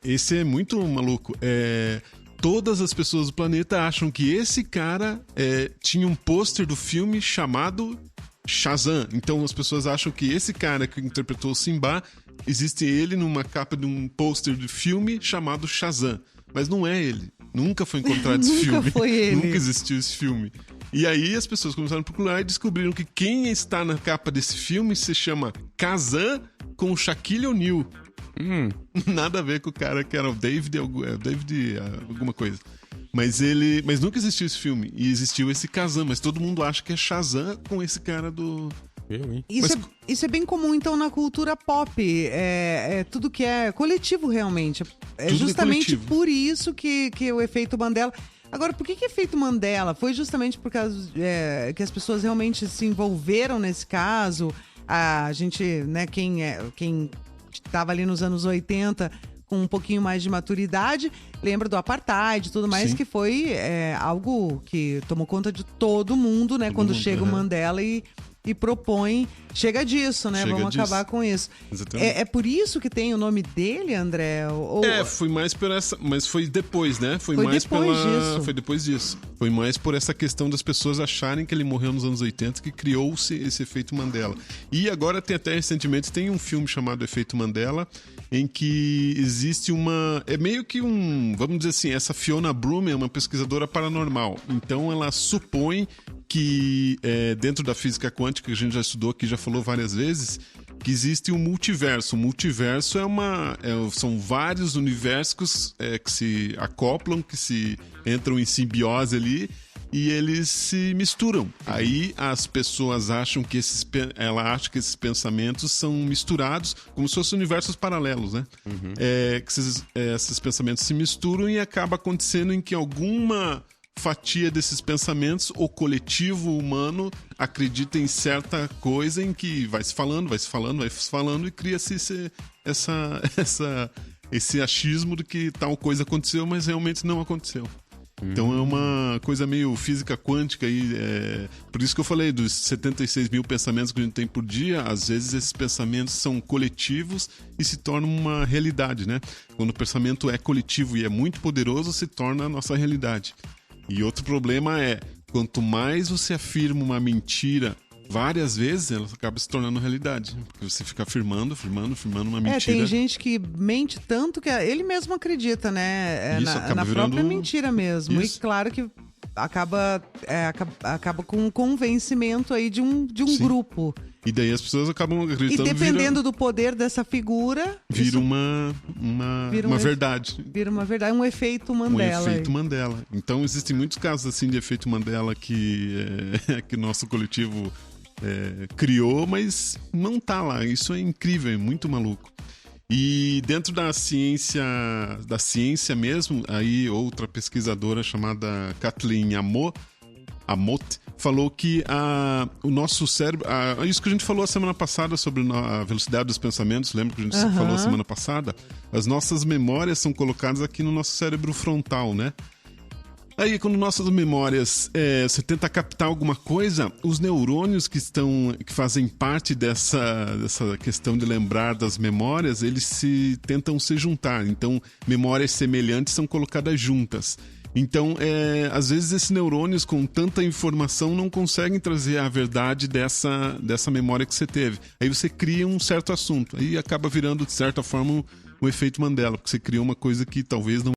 esse é muito maluco. Todas as pessoas do planeta acham que esse cara tinha um pôster do filme chamado Shazam. Então as pessoas acham que esse cara que interpretou o Simba, existe ele numa capa de um pôster de filme chamado Shazam. Mas não é ele. Nunca foi encontrado esse filme. Nunca foi ele. Nunca existiu esse filme. E aí as pessoas começaram a procurar e descobriram que quem está na capa desse filme se chama Kazan com o Shaquille O'Neal. Nada a ver com o cara que era o David alguma coisa. Mas nunca existiu esse filme. E existiu esse Kazan, mas todo mundo acha que é Shazam com esse cara do... Isso é bem comum, então, na cultura pop. Tudo que é coletivo, realmente. É tudo justamente coletivo. por isso que o efeito Mandela... Agora, por que efeito Mandela? Foi justamente por causa que as pessoas realmente se envolveram nesse caso. A gente, né, quem estava ali nos anos 80 com um pouquinho mais de maturidade, lembra do apartheid e tudo mais, Sim. que foi algo que tomou conta de todo mundo, né? Quando chega o Mandela e propõe, chega disso, né? Vamos acabar com isso. Exatamente. É por isso que tem o nome dele, André? Foi mais por essa... Mas foi depois, né? Foi depois disso. Foi mais por essa questão das pessoas acharem que ele morreu nos anos 80 que criou-se esse efeito Mandela. E agora recentemente tem um filme chamado Efeito Mandela, em que existe uma... É meio que vamos dizer assim, essa Fiona Broome é uma pesquisadora paranormal. Então ela supõe que dentro da física quântica, que a gente já estudou aqui, já falou várias vezes, que existe um multiverso. O multiverso são vários universos que se acoplam, que se entram em simbiose ali, e eles se misturam. Aí as pessoas acham que ela acha que esses pensamentos são misturados, como se fossem universos paralelos, né? Que esses pensamentos se misturam e acaba acontecendo em que alguma fatia desses pensamentos, o coletivo humano acredita em certa coisa em que vai se falando e cria-se esse achismo de que tal coisa aconteceu, mas realmente não aconteceu. Então é uma coisa meio física quântica aí, por isso que eu falei dos 76 mil pensamentos que a gente tem por dia. Às vezes esses pensamentos são coletivos e se tornam uma realidade, né? Quando o pensamento é coletivo e é muito poderoso, se torna a nossa realidade. E outro problema quanto mais você afirma uma mentira várias vezes, ela acaba se tornando realidade. Porque você fica afirmando uma mentira. Tem gente que mente tanto que ele mesmo acredita, né? Na própria mentira mesmo. Isso. E claro que acaba com um convencimento aí de um grupo. E daí as pessoas acabam acreditando. E dependendo do poder dessa figura... Vira uma verdade. Vira uma verdade, um efeito Mandela. Um efeito Mandela. Então existem muitos casos assim de efeito Mandela que o nosso coletivo criou, mas não tá lá. Isso é incrível, é muito maluco. E dentro da ciência mesmo, aí outra pesquisadora chamada Kathleen Amott falou que o nosso cérebro... isso que a gente falou a semana passada sobre a velocidade dos pensamentos, lembra que a gente falou a semana passada? As nossas memórias são colocadas aqui no nosso cérebro frontal, né? Aí, quando nossas memórias, você tenta captar alguma coisa, os neurônios que fazem parte dessa questão de lembrar das memórias, eles tentam se juntar. Então, memórias semelhantes são colocadas juntas. Então, às vezes esses neurônios com tanta informação não conseguem trazer a verdade dessa memória que você teve. Aí você cria um certo assunto. Aí acaba virando, de certa forma, um efeito Mandela, porque você cria uma coisa que talvez não